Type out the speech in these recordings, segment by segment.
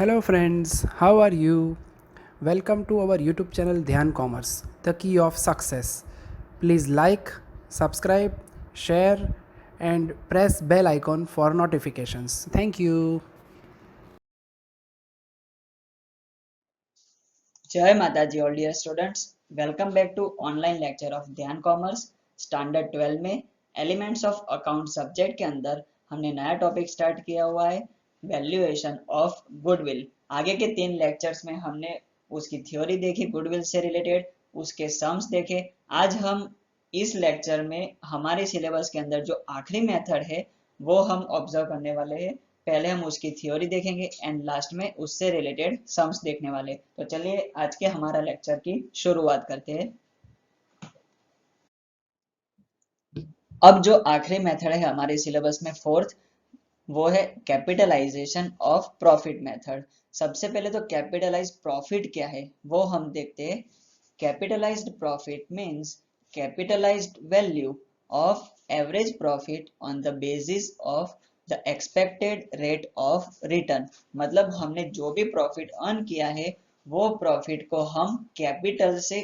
Hello friends, how are you? Welcome to our YouTube channel Dhyan Commerce, the key of success. Please like, subscribe, share and press bell icon for notifications. Thank you. जय माता जी all dear students. Welcome back to online lecture of Dhyan commerce standard 12 में elements of account subject के अंदर हमने नया topic start किया हुआ है, वैल्यूएशन ऑफ गुडविल। आगे के 3 लेक्चर्स में हमने उसकी थ्योरी देखी, गुडविल से रिलेटेड उसके सम्स देखे। आज हम इस लेक्चर में हमारे सिलेबस के अंदर जो आखिरी मेथड है वो हम ऑब्जर्व करने वाले हैं। पहले हम उसकी थ्योरी देखेंगे एंड लास्ट में उससे रिलेटेड सम्स देखने वाले। तो चलिए आज के हमारा लेक्चर की शुरुआत करते हैं। अब जो आखिरी मेथड है हमारे सिलेबस में फोर्थ, वो है कैपिटलाइजेशन ऑफ प्रॉफिट मेथड। सबसे पहले तो कैपिटलाइज प्रॉफिट क्या है वो हम देखते हैं। Capitalised profit means capitalised value of average profit on the basis of the expected rate of return. मतलब हमने जो भी प्रॉफिट अर्न किया है वो प्रॉफिट को हम कैपिटल से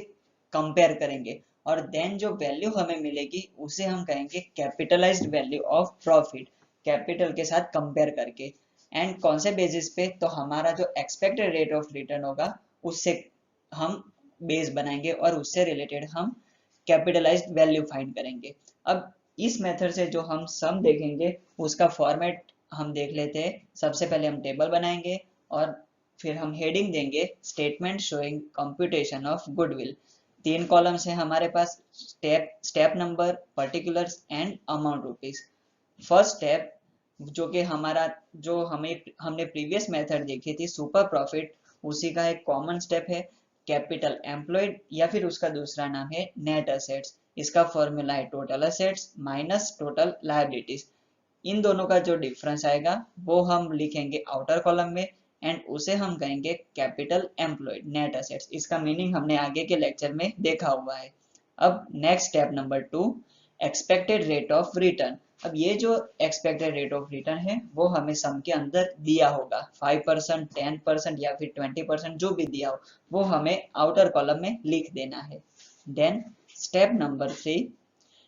कंपेयर करेंगे और देन जो वैल्यू हमें मिलेगी उसे हम कहेंगे capitalised value of profit, capital के साथ कंपेयर करके। एंड कौन से बेसिस पे, तो हमारा जो एक्सपेक्टेड रेट ऑफ रिटर्न होगा उससे हम बेस बनाएंगे और उससे रिलेटेड हम कैपिटलाइज्ड वैल्यू फाइंड करेंगे। अब इस मेथड से जो हम सम देखेंगे उसका फॉर्मेट हम देख लेते हैं। सबसे पहले हम टेबल बनाएंगे और फिर हम हेडिंग देंगे statement showing computation of goodwill. 3 columns हैं हमारे पास, step number, particulars and amount rupees. First step जो कि हमारा जो हमने प्रीवियस मेथड देखी थी सुपर प्रॉफिट, उसी का एक कॉमन स्टेप है कैपिटल एम्प्लॉयड या फिर उसका दूसरा नाम है नेट असेट्स। इसका फॉर्मूला है total assets minus total liabilities. इन दोनों का जो डिफरेंस आएगा वो हम लिखेंगे आउटर कॉलम में एंड उसे हम कहेंगे कैपिटल एम्प्लॉयड नेट असेट्स। इसका मीनिंग हमने आगे के लेक्चर में देखा हुआ है। अब next step number 2, expected rate of return. अब ये जो एक्सपेक्टेड रेट ऑफ रिटर्न है वो हमें सम के अंदर दिया होगा, 5%, 10% या फिर 20% जो भी दिया हो वो हमें आउटर कॉलम में लिख देना है। Then step number 3,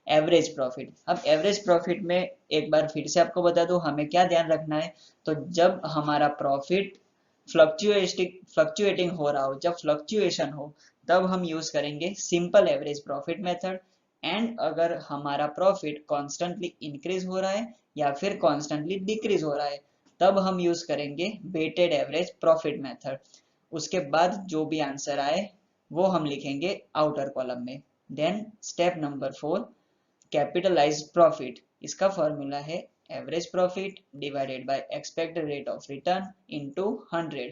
average profit. अब एवरेज प्रॉफिट में एक बार फिर से आपको बता दूं हमें क्या ध्यान रखना है। तो जब हमारा प्रॉफिट फ्लक्चुएटिंग हो रहा हो, जब फ्लक्चुएशन हो, तब हम यूज करेंगे simple average profit method. And अगर हमारा प्रॉफिट कॉन्स्टेंटली इंक्रीज हो रहा है या फिर कॉन्स्टेंटली डिक्रीज हो रहा है तब हम यूज करेंगे वेटेड एवरेज प्रॉफिट मेथड। उसके बाद जो भी आंसर आए वो हम लिखेंगे आउटर कॉलम में। Then step number 4, capitalized profit. इसका फॉर्मूला है average profit divided by expected rate of return into 100।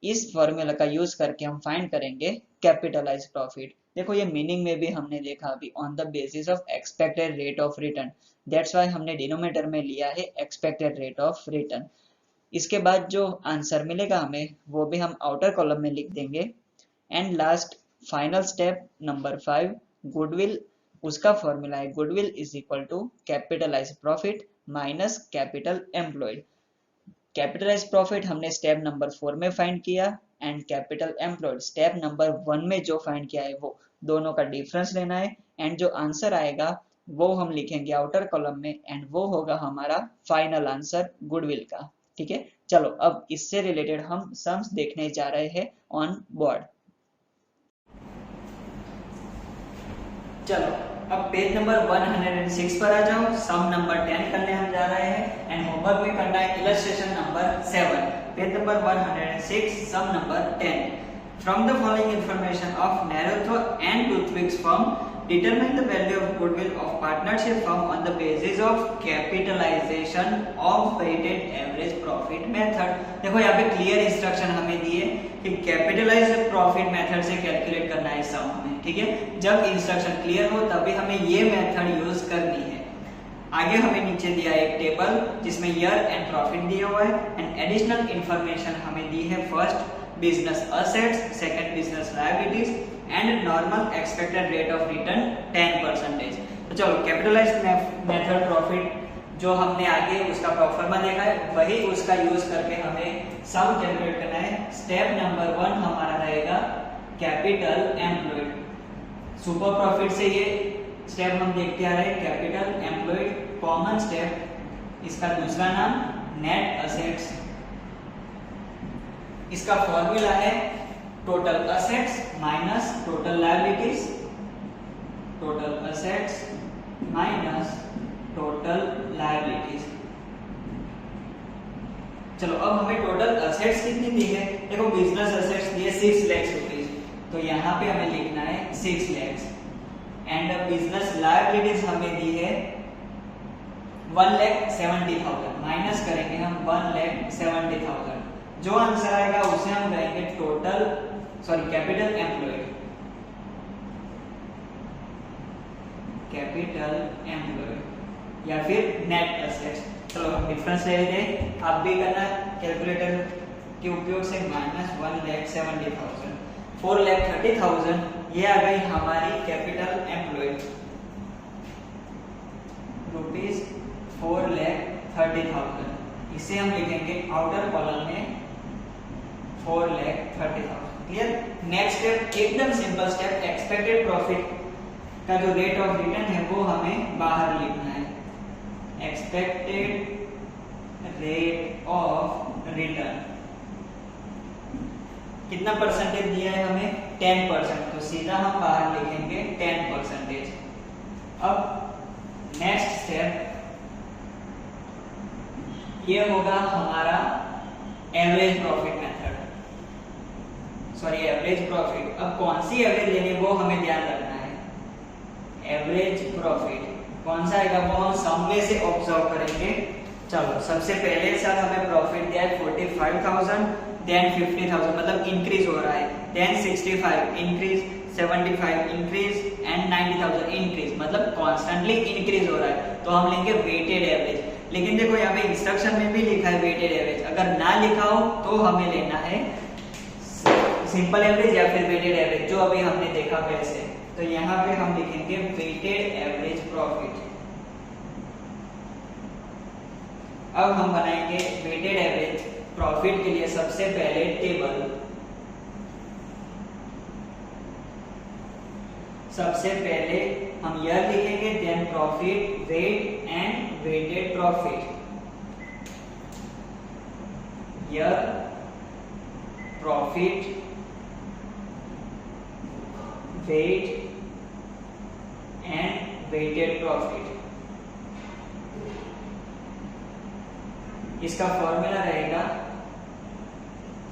इस फॉर्मूला का यूज करके हम फाइंड करेंगे कैपिटलाइज प्रॉफिट। देखो ये मीनिंग में भी हमने देखा अभी, on the basis of expected rate of return, that's why हमने डिनोमिनेटर में लिया है एक्सपेक्टेड रेट ऑफ रिटर्न। इसके बाद जो आंसर मिलेगा हमें वो भी हम आउटर कॉलम में लिख देंगे। And last final step number 5, goodwill. उसका फॉर्मूला है goodwill is equal to capitalize profit minus capital employed. Capitalize profit हमने स्टेप नंबर 4 में फाइंड किया and capital employed step number 1 में जो फाइंड किया है वो दोनों का डिफरेंस लेना है एंड जो आंसर आएगा वो हम लिखेंगे आउटर कॉलम में एंड वो होगा हमारा फाइनल आंसर गुडविल का। ठीक है, चलो अब इससे रिलेटेड हम सम्स देखने जा रहे हैं ऑन बोर्ड। चलो अब पेज नंबर 106 पर आ जाओ। सम नंबर 10 करने हम जा रहे हैं एंड होमवर्क में करना है illustration number 7। Page number 106 sum number 10। From the following information of नैरोथ्रो and toothpicks firm determine the value of goodwill of partnership firm on the basis of capitalization of weighted average profit method। देखो यहाँ पे clear instruction हमें दिए कि capitalised profit method से calculate करना है सम हमें। ठीक है, जब इंस्ट्रक्शन क्लियर हो तभी हमें ये मेथड यूज करनी है। आगे हमें नीचे दिया एक टेबल जिसमें ईयर एंड प्रॉफिट दिया हुआ है एंड एडिशनल इंफॉर्मेशन हमें दी है। First business assets, second business liabilities and normal expected rate of return 10%। तो चलो कैपिटलाइज्ड मेथड प्रॉफिट जो हमने आगे उसका प्रोफार्मा देखा है वही उसका यूज करके हमें सम कैलकुलेट करना है। स्टेप नंबर 1 हमारा रहेगा कैपिटल एम्प्लॉयड। सुपर प्रॉफिट से ये स्टेप हम देखते आ रहे हैं, कैपिटल एम्प्लॉयड कॉमन स्टेप। इसका दूसरा नाम नेट असेट्स। इसका फॉर्मूला है total assets minus total liabilities, total assets minus total liabilities. चलो अब हमें टोटल असेट्स कितनी दी है, देखो बिजनेस असेट्स दी है 6 लाख रुपीस, तो यहाँ पे हमें लिखना है 6 लाख। एंड बिजनेस लायबिलिटीज हमें दी है 1,70,000, माइनस करेंगे हम 1,70,000। जो आंसर आएगा उसे हम कहेंगे total capital employed, capital employed या फिर नेट असेट्स। चलो हम डिफरेंस ले लेते हैं, आप भी करना कैलकुलेटर के उपयोग से। माइनस 1,70,000, 4,30,000 ये आ गई हमारी कैपिटल एम्प्लॉयड, रुपीज 4,30,000। इसे हम लिखेंगे आउटर कॉलम में 4,30,000। क्लियर। नेक्स्ट स्टेप एकदम सिंपल स्टेप, एक्सपेक्टेड प्रॉफिट का जो रेट ऑफ रिटर्न है वो हमें बाहर लिखना है। एक्सपेक्टेड रेट ऑफ रिटर्न कितना परसेंटेज दिया है हमें, 10%, तो सीधा हम बाहर लिखेंगे 10%। अब नेक्स्ट स्टेप ये होगा हमारा average profit method, average profit. अब कौन सी एवरेज लेनी है वो हमें ध्यान रखना है। एवरेज प्रॉफिट कौन सा आएगा वो हम सम में से ऑब्जर्व करेंगे। चलो सबसे पहले सर हमें प्रॉफिट दिया है 45,000, देन 50,000 मतलब इंक्रीज हो रहा है, then 65 increase, 75 increase and 90,000 increase, मतलब कॉन्स्टेंटली इंक्रीज हो रहा है, तो हम लेंगे वेटेड एवरेज। लेकिन देखो यहाँ पे इंस्ट्रक्शन में भी लिखा है वेटेड एवरेज, अगर ना लिखा हो तो हमें लेना है सिंपल एवरेज या फिर वेटेड एवरेज, जो अभी हमने देखा वैसे। तो यहाँ पे हम लिखेंगे वेटेड एवरेज प्रॉफिट। अब हम बनाएंगे वेटेड एवरेज प्रॉफिट के लिए सबसे पहले टेबल। सबसे पहले हम यह लिखेंगे, then profit, weight and weighted profit. यह profit, weight and weighted profit. इसका फॉर्मूला रहेगा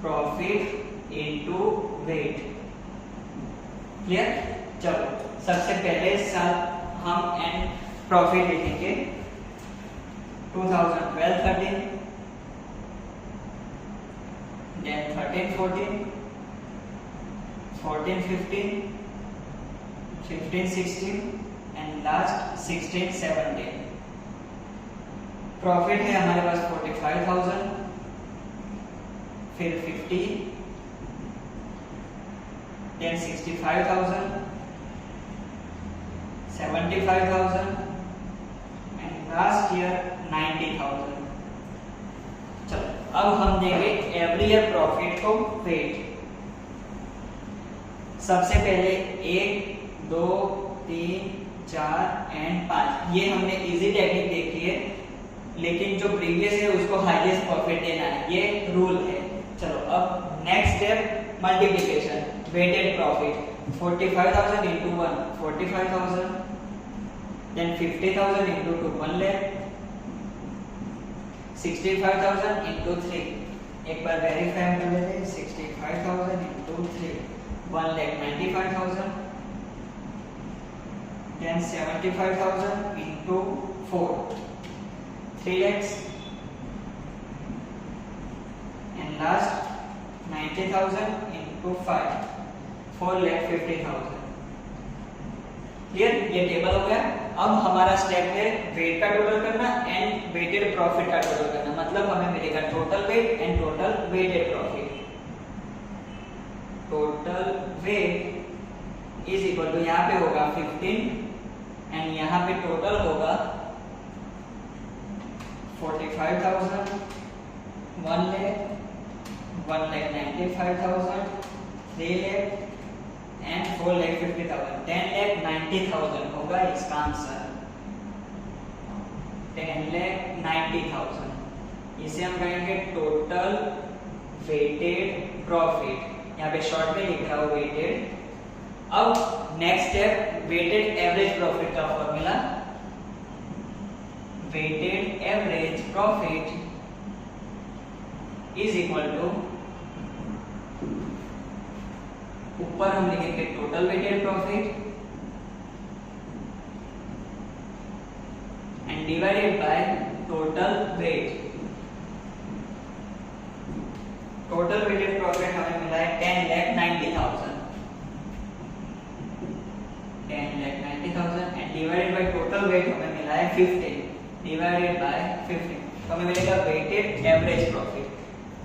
प्रॉफिट इनटू वेट। क्लियर। चलो सबसे पहले साथ हम एंड प्रॉफिट लिखेंगे 2012-13, देन 13-14, 14-15, 15-16 एंड लास्ट 16-17। प्रॉफिट है हमारे पास 45,000, फिर 50, देन 65,000, 75,000 एंड लास्ट ईयर 90,000। चलो अब हम देंगे एवरी ईयर प्रॉफिट को वेट। सबसे पहले 1, 2, 3, 4 एंड 5, ये हमने इजी टेक्निक देखी है, लेकिन जो प्रीवियस है उसको हाईएस्ट प्रॉफिट देना है, ये रूल है। चलो अब next step multiplication, weighted profit 45,000 into 1 45,000, then 50,000 into 2 1 lakh, 65,000 into 3, एक बार वेरीफाई कर लेते हैं, 65,000 into 3 1,95,000, then 75,000 into 4 3 lakhs, and last 90,000 into 5 4,50,000। Clear, ये टेबल हो गया। अब हमारा स्टेप है वेट का टोटल करना एंड वेटेड प्रॉफिट का टोटल करना, मतलब हमें मिलेगा total weight and total weighted profit. Total weight is equal to यहाँ पे होगा 15 एंड यहाँ पे टोटल होगा 45,000, 1 lakh, 1,95,000, 3 lakh एंड 4,50,000, 10,90,000 होगा इसका आंसर। 10,90,000, इसे हम कहेंगे टोटल वेटेड प्रॉफिट। यहाँ पे शॉर्ट में लिख रहा हूँ वेटेड। अब next step, weighted average profit का formula. Weighted average profit is equal to, ऊपर हम लिखेंगे total weighted profit and divided by total weight. Total weighted profit हमें मिला है 10,90,000, 10,90,000 and divided by total weight हमें मिला है 15, डिवाइडेड बाय 15, तो हमें मिलेगा वेटेड एवरेज प्रॉफिट।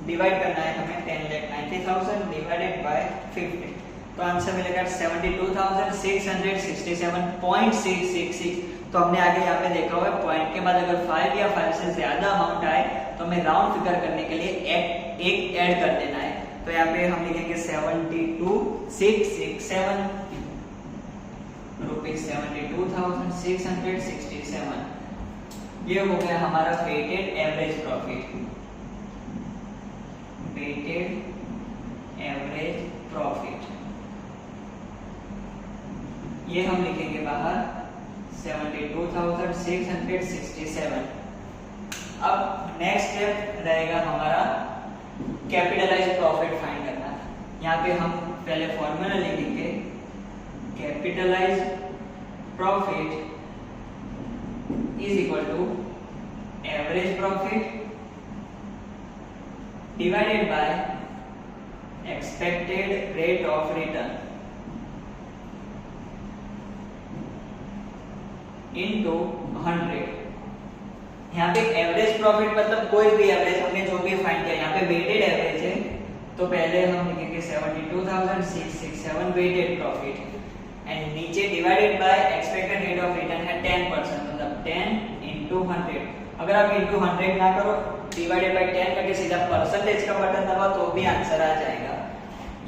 डिवाइड करना है हमें 10,90,000 डिवाइडेड बाय 15, तो आंसर मिलेगा 72,667.666। तो हमने आगे यहाँ पे देखा हुआ है पॉइंट के बाद अगर 5 या 5 से ज्यादा अमाउंट आए तो हमें राउंड फिगर करने के लिए एक ऐड कर देना है। तो यहाँ पे हम लिखेंगे 72,667 रुपीज, 72,667। ये हो गया हमारा weighted average profit. Weighted average profit ये हम लिखेंगे बाहर 72,667। अब नेक्स्ट स्टेप रहेगा हमारा कैपिटलाइज प्रॉफिट फाइंड करना। यहाँ पे हम पहले फॉर्मूला लिखेंगे, capitalize profit is equal to average profit divided by expected rate of return into 100। यहाँ पे एवरेज प्रॉफिट मतलब कोई भी एवरेज, हमने जो भी फाइंड किया, यहाँ पे वेटेड एवरेज है तो पहले हम लिखेंगे 72,667 वेटेड प्रॉफिट एंड नीचे divided by expected rate of return है 10%, मतलब 10 into 100। अगर आप into 100 ना करो, डिवाइडेड बाय 10 करके सीधा परसेंटेज का बटन दबाओ तो भी आंसर आ जाएगा।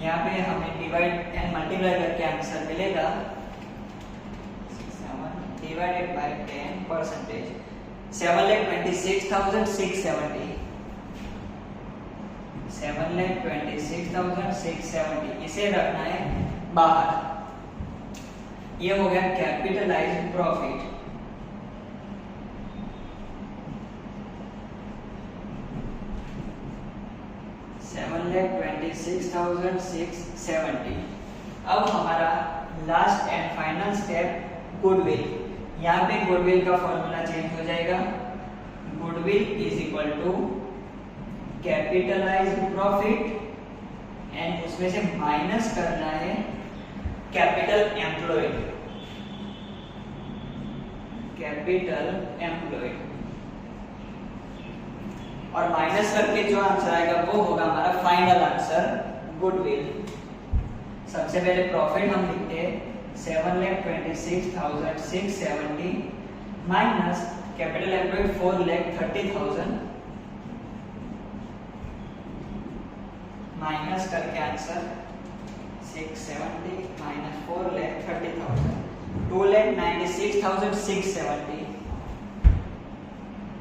यहाँ पे हमें डिवाइड एंड मल्टीप्लाई करके आंसर मिलेगा divided by 10%, 7,26,670, 7,26,670, इसे रखना है बाहर। ये हो गया कैपिटलाइज्ड प्रॉफिट। $7,26,670। अब हमारा last and final step goodwill. यहाँ पे गुडविल का फॉर्मूला चेंज हो जाएगा। Goodwill is equal to capitalized profit and उसमें से माइनस करना है कैपिटल एम्प्लॉयड, कैपिटल एम्प्लॉयड, और माइनस करके जो आंसर आएगा वो होगा हमारा फाइनल आंसर गुडविल। सबसे पहले प्रॉफिट हम लिखते हैं 7,26,670 माइनस कैपिटल एम्प्लॉयड 4,30,000, माइनस करके आंसर 670 माइनस 4,30,000, 2,96,670,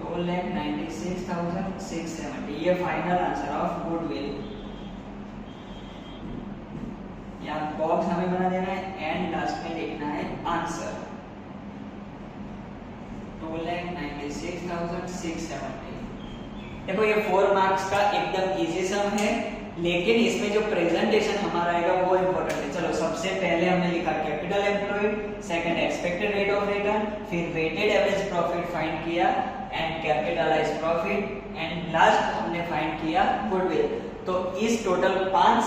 2,96,670। ये फाइनल आंसर ऑफ गुडविल। यहाँ बॉक्स हमें बना देना है एंड लास्ट में लिखना है आंसर 2,96,670। देखो ये 4 मार्क्स का एकदम इजी सम है, लेकिन इसमें जो प्रेजेंटेशन हमारा आएगा वो इम्पोर्टेंट है। चलो सबसे पहले हमने लिखा capital employed, second expected rate of return, फिर वेटेड एवरेज प्रॉफिट फाइंड किया and capitalised profit and last हमने फाइंड किया गुडविल। तो इस टोटल 5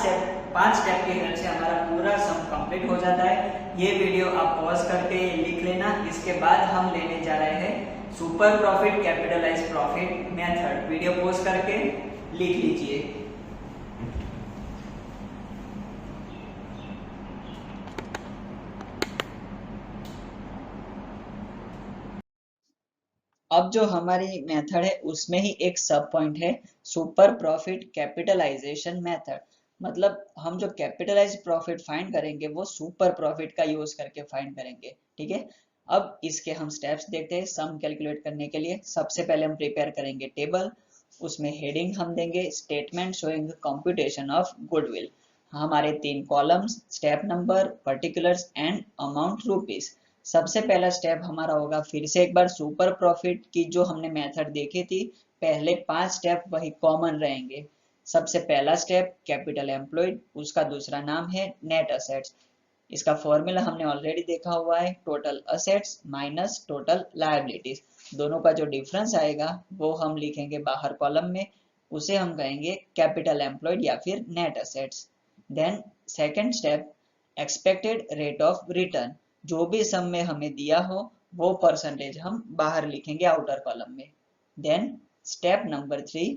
स्टेप के हेल्प से हमारा पूरा सम कंप्लीट हो जाता है। ये वीडियो आप पॉज करके लिख लेना। इसके बाद हम लेने जा रहे हैं super profit capitalised profit method. Video pause करके लिख लीजिए। अब जो हमारी मेथड है उसमें ही एक सब पॉइंट है सुपर प्रॉफिट कैपिटलाइजेशन मेथड। मतलब हम जो कैपिटलाइज प्रॉफिट फाइंड करेंगे वो सुपर प्रॉफिट का यूज करके फाइंड करेंगे, ठीक है। अब इसके हम स्टेप्स देखते हैं। सम कैलकुलेट करने के लिए सबसे पहले हम प्रिपेयर करेंगे टेबल, उसमें हेडिंग हम देंगे statement showing computation of goodwill. हमारे 3 columns, step number, particulars and amount rupees. सबसे पहला स्टेप हमारा होगा, फिर से एक बार सुपर प्रॉफिट की जो हमने मेथड देखी थी, पहले 5 स्टेप वही कॉमन रहेंगे। सबसे पहला स्टेप कैपिटल एम्प्लॉयड, उसका दूसरा नाम है नेट असेट्स। इसका फॉर्मूला हमने ऑलरेडी देखा हुआ है, total assets minus total liabilities. दोनों का जो डिफरेंस आएगा वो हम लिखेंगे बाहर कॉलम में, उसे हम कहेंगे कैपिटल एम्प्लॉयड या फिर net assets. Then second step expected rate of return, जो भी सम में हमें दिया हो वो परसेंटेज हम बाहर लिखेंगे आउटर कॉलम में। Then step number 3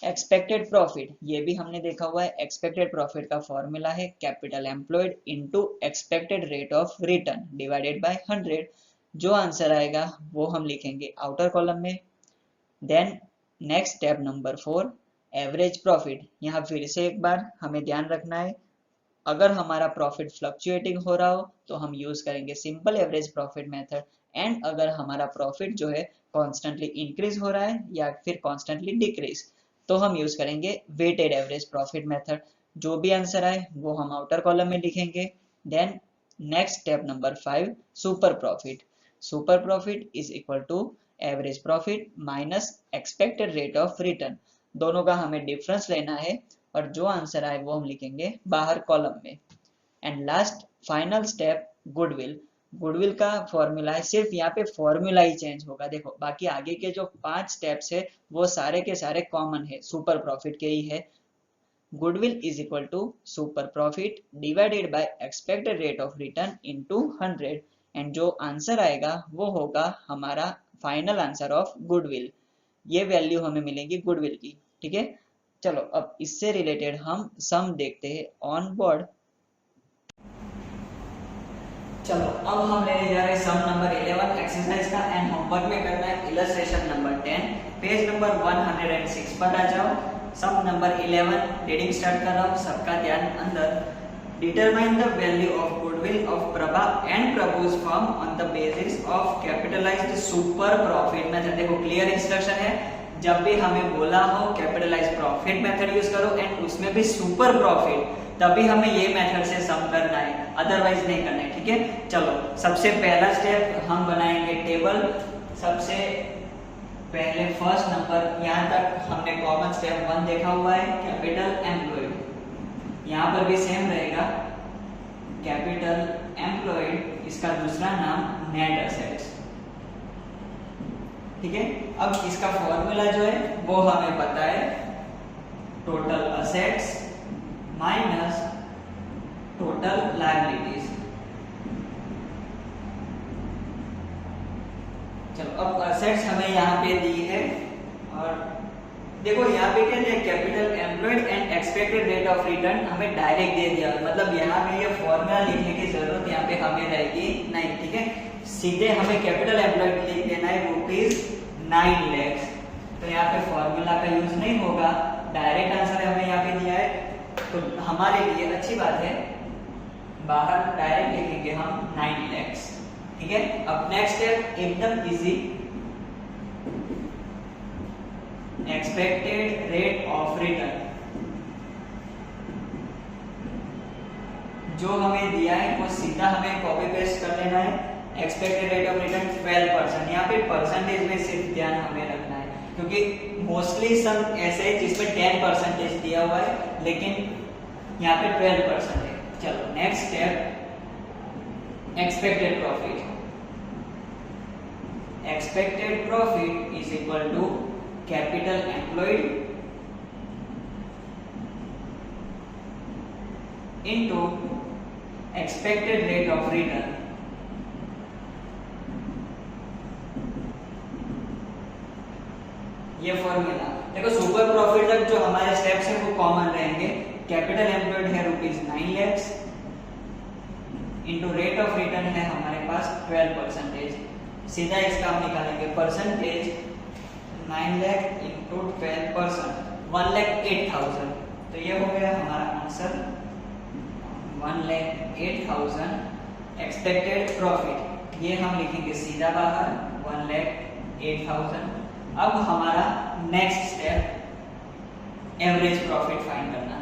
expected profit, ये भी हमने देखा हुआ है। एक्सपेक्टेड प्रॉफिट का फॉर्मूला है capital employed into expected rate of return divided by 100। जो आंसर आएगा वो हम लिखेंगे आउटर कॉलम में। Then next step number 4 average profit. यहाँ फिर से एक बार हमें ध्यान रखना है, अगर हमारा प्रॉफिट फ्लक्चुएटिंग हो रहा हो तो हम यूज करेंगे simple average profit method, and अगर हमारा प्रॉफिट जो है कॉन्स्टेंटली इंक्रीज हो रहा है या फिर कॉन्स्टेंटली डिक्रीज तो हम यूज करेंगे वेटेड एवरेज प्रॉफिट मेथड। जो भी आंसर आए वो हम आउटर कॉलम में लिखेंगे। Then next step number 5 super profit. Super profit is equal to average profit minus expected rate of return. दोनों का हमें डिफरेंस लेना है और जो आंसर आए वो हम लिखेंगे बाहर कॉलम में। And last final step goodwill. Goodwill का फॉर्मूला है, सिर्फ यहाँ पे फॉर्मूला ही चेंज होगा। देखो बाकी आगे के जो 5 स्टेप्स है वो सारे के सारे कॉमन है, सुपर प्रॉफिट के ही है। Goodwill is equal to super profit divided by expected rate of return into 100, and जो आंसर आएगा वो होगा हमारा फाइनल आंसर ऑफ गुडविल। ये वैल्यू हमें मिलेगी गुडविल की, ठीक है। चलो अब इससे रिलेटेड हम सम देखते हैं ऑन बोर्ड। चलो अब हम लेने जा रहे हैं सम नंबर 11 एक्सरसाइज का, एंड होमवर्क में करना है इलस्ट्रेशन नंबर 10। पेज नंबर 106 पर आ जाओ। सम नंबर 11 रीडिंग स्टार्ट कर रहा हूँ, सबका ध्यान अंदर। Determine the value of goodwill of Prabha and Prabhuj firm on the basis of capitalised super profit method. देखो क्लियर इंस्ट्रक्शन है, जब भी हमें बोला हो कैपिटलाइज्ड प्रॉफिट मेथड यूज करो एंड उसमें भी सुपर प्रॉफिट, तभी हमें ये मेथड से सम करना है, अदरवाइज नहीं करना है, ठीक है। चलो सबसे पहला स्टेप हम बनाएंगे टेबल। सबसे पहले फर्स्ट नंबर, यहाँ तक हमने कॉमन स्टेप 1 देखा हुआ है, कैपिटल एम्प्लॉयड। यहाँ पर भी सेम रहेगा, कैपिटल एम्प्लॉयड, इसका दूसरा नाम नेट असेट्स, ठीक है। अब इसका फॉर्मूला जो है वो हमें पता है, total assets minus total liabilities. चलो अब असेट्स हमें यहाँ पे दी है, और देखो यहाँ पे क्या है, capital employed and expected rate of return हमें डायरेक्ट दे दिया, मतलब यहाँ में ये फॉर्मूला लिखने की जरूरत यहाँ पे हमें रहेगी नहीं, ठीक है। सीधे हमें कैपिटल एम्प्लॉयड लिख देना है ₹9 लाख। तो यहाँ पे फॉर्मूला का यूज नहीं होगा, डायरेक्ट आंसर हमें यहाँ पे दिया है तो हमारे लिए अच्छी बात है, बाहर डायरेक्ट लिखेंगे हम 9 लाख, ठीक है। अब नेक्स्ट स्टेप एकदम easy, expected rate of return. जो हमें दिया है वो सीधा हमें कॉपी पेस्ट कर लेना है। Expected rate of return 12%। यहाँ पे परसेंटेज में सिर्फ ध्यान हमें रखना है, क्योंकि मोस्टली सब ऐसे है जिसमें 10% दिया हुआ है, लेकिन यहाँ पे 12% है। चलो next step expected profit. Expected profit is equal to capital employed into expected rate of return. ये फॉर्मूला देखो, सुपर प्रॉफिट तक जो हमारे स्टेप्स हैं वो कॉमन रहेंगे। कैपिटल एम्प्लॉयड है ₹9 lakh, into rate of return है हमारे पास 12%। सीधा इसका हम निकालेंगे परसेंटेज 9 लाख इंटू 12%, 1,08,000। तो ये हो गया हमारा आंसर 1,08,000 एक्सपेक्टेड प्रॉफिट। ये हम लिखेंगे सीधा बाहर 1,08,000। अब हमारा next step average profit find करना है।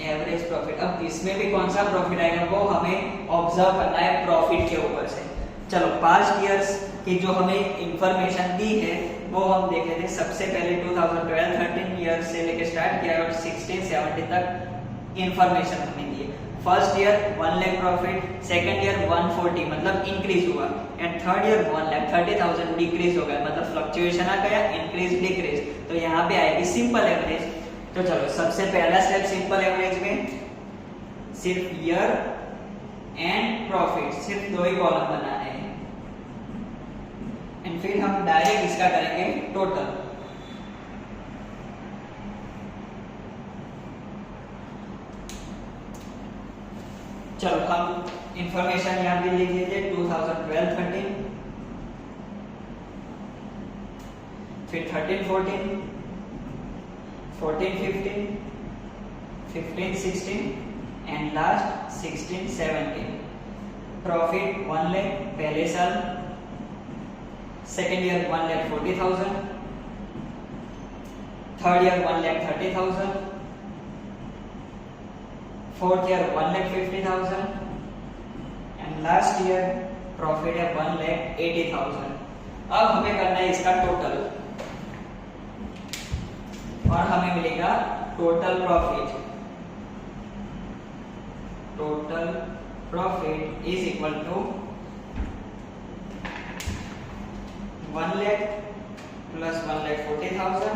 एवरेज प्रॉफिट, अब इसमें भी कौन सा प्रॉफिट आएगा वो हमें ऑब्जर्व करना है प्रॉफिट के ऊपर से। चलो पास्ट ईयर्स की जो हमें इंफॉर्मेशन दी है वो हम देख लेते हैं। सबसे पहले 2012-13 ईयर से लेके स्टार्ट किया और 16-17 तक इंफॉर्मेशन हमें दी है। First year 1 lakh profit, second year 140 मतलब इंक्रीज हुआ, एंड थर्ड ईयर 1,30,000 डिक्रीज हो गया, मतलब फ्लक्चुएशन आ गया, इंक्रीज डिक्रीज। तो यहाँ पे आएगी सिंपल एवरेज। तो चलो सबसे पहला स्टेप सिंपल एवरेज में सिर्फ ईयर एंड प्रॉफिट, सिर्फ दो ही कॉलम बनाने हैं, एंड फिर हम डायरेक्ट इसका करेंगे टोटल। चलो हम इंफॉर्मेशन यहाँ पे लिख लीजिए 2012-13, फिर 13-14, 14-15, 15-16 एंड लास्ट 16-17। प्रॉफिट 1 लाख पहले साल, second year 1,40,000, third year 1,30,000, fourth year 1,50,000 and last year profit है 1,80,000। अब हमें करना है इसका टोटल और हमें मिलेगा total profit. Total profit is equal to 1 lakh plus 1,40,000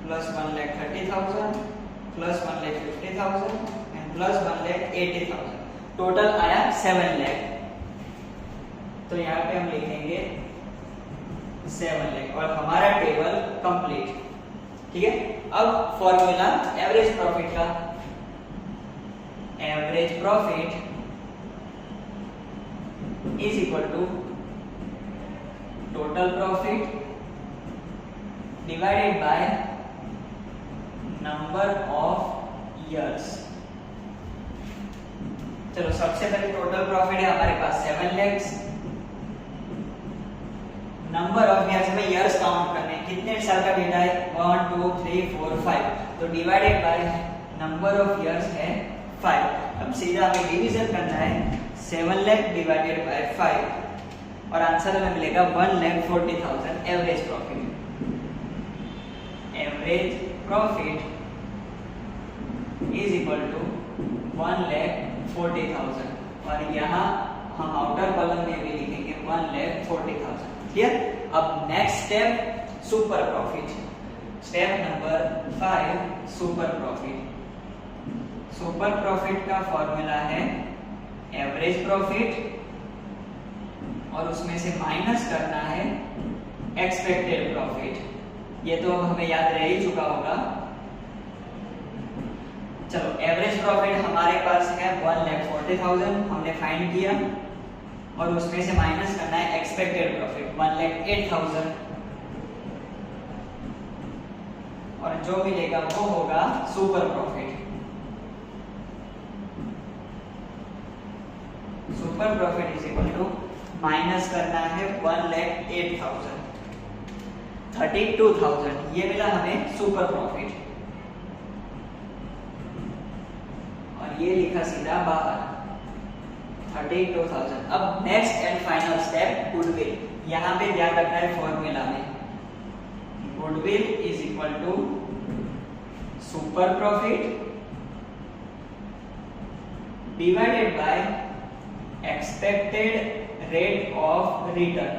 plus 1,30,000 plus 1,50,000 and plus 1,80,000। Total आया 7 लाख। तो यहाँ पे हम लिखेंगे 7 लाख और हमारा टेबल कंप्लीट। ठीक है, अब फॉर्मूला एवरेज प्रॉफिट का। Average profit is equal to total profit divided by number of years. चलो सबसे पहले टोटल प्रॉफिट है हमारे पास 7 lakhs। नंबर ऑफ ईयर्स में ईयर्स काउंट करने, कितने साल का डेटा है 1 2 3 4 5, तो divided by number of years है 5। अब सीधा हमें डिवीजन करना है 7 लाख डिवाइडेड बाय 5 और आंसर हमें मिलेगा 1,40,000 average profit. Average profit is equal to 1,40,000 और यहाँ हम आउटर कॉलम में भी लिखेंगे 1,40,000। क्लियर? अब next step super profit. Step number 5 super profit. Super profit का फॉर्मूला है एवरेज प्रॉफिट और उसमें से माइनस करना है एक्सपेक्टेड प्रॉफिट। ये तो हमें याद रह ही चुका होगा। चलो एवरेज प्रॉफिट हमारे पास है 1,40,000 हमने फाइंड किया और उसमें से माइनस करना है एक्सपेक्टेड प्रॉफिट 1,08,000 और जो मिलेगा वो होगा super profit. Super profit is equal to minus करना है 1,08,000, 32,000 ये मिला हमें सुपर प्रॉफिट और ये लिखा सीधा बाहर 32,000। अब next and final step goodwill. यहाँ पे ध्यान रखना है फॉर्मूला में goodwill is equal to super profit divided by expected rate of return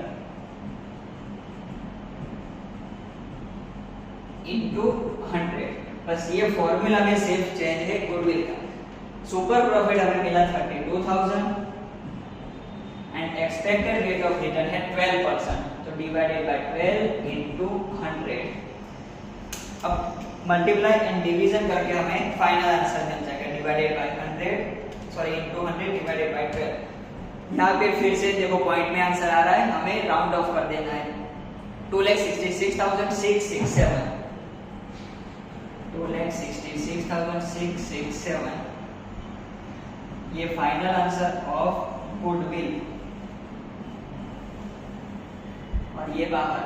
into 100। बस ये फॉर्मूला में सिर्फ चेंज है गुडविल का। सुपर प्रॉफिट हमें मिला 32,000 and expected rate of return है 12%, तो डिवाइडेड बाय 12 इनटू 100। अब मल्टीप्लाई एंड डिवीजन करके हमें फाइनल आंसर मिल जाएगा divided by 100 sorry into 100 divided by 12। यहाँ पे फिर से देखो पॉइंट में आंसर आ रहा है, हमें राउंड ऑफ कर देना है 2,66,667, 2,66,667 ये फाइनल आंसर ऑफ गुडविल, और ये बाहर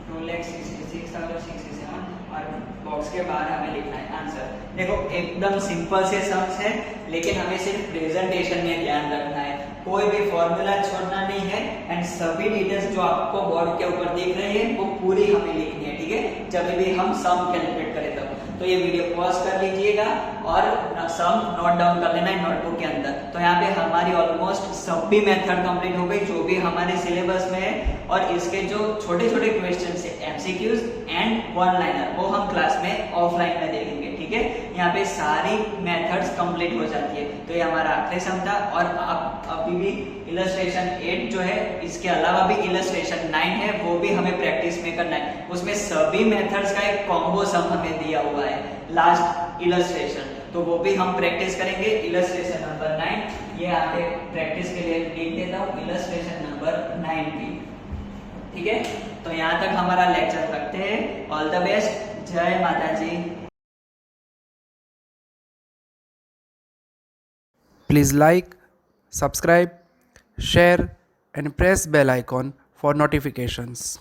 2,66,667 और बॉक्स के बाहर हमें लिखना है आंसर। देखो एकदम सिंपल से सम्स है, लेकिन हमें सिर्फ प्रेजेंटेशन में ध्यान रखना है, कोई भी फॉर्मूला छोड़ना नहीं है, एंड सभी डिटेल्स जो आपको बोर्ड के ऊपर दिख रही है वो पूरी हमें लिखनी है, ठीक है, जब भी हम सम कैलकुलेट करें तब। तो ये वीडियो पॉज कर लीजिएगा और सम नोट डाउन कर लेना है नोटबुक के अंदर। तो यहाँ पे हमारी ऑलमोस्ट सभी मेथड कंप्लीट हो गई जो भी हमारे सिलेबस में है, और इसके जो छोटे छोटे क्वेश्चन है एमसीक्यूज एंड वन लाइनर वो हम क्लास में ऑफलाइन में देखेंगे, ठीक है। यहाँ पे सारी मेथड्स कंप्लीट हो जाती है। तो ये हमारा आखिरी सम था, और आप अभी भी इलस्ट्रेशन 8 जो है, इसके अलावा भी इलस्ट्रेशन 9 है, वो भी हमें प्रैक्टिस में करना है। उसमें सभी मेथड्स का एक कॉम्बो सम हमें दिया हुआ है लास्ट इलस्ट्रेशन, तो वो भी हम प्रैक्टिस करेंगे। इलस्ट्रेशन नंबर 9 ये यहाँ पे प्रैक्टिस के लिए लिख देता हूँ, इलस्ट्रेशन नंबर 9 भी, ठीक है। तो यहाँ तक हमारा लेक्चर रखते हैं। ऑल द बेस्ट, जय माता जी। Please like, subscribe, share and press bell icon for notifications.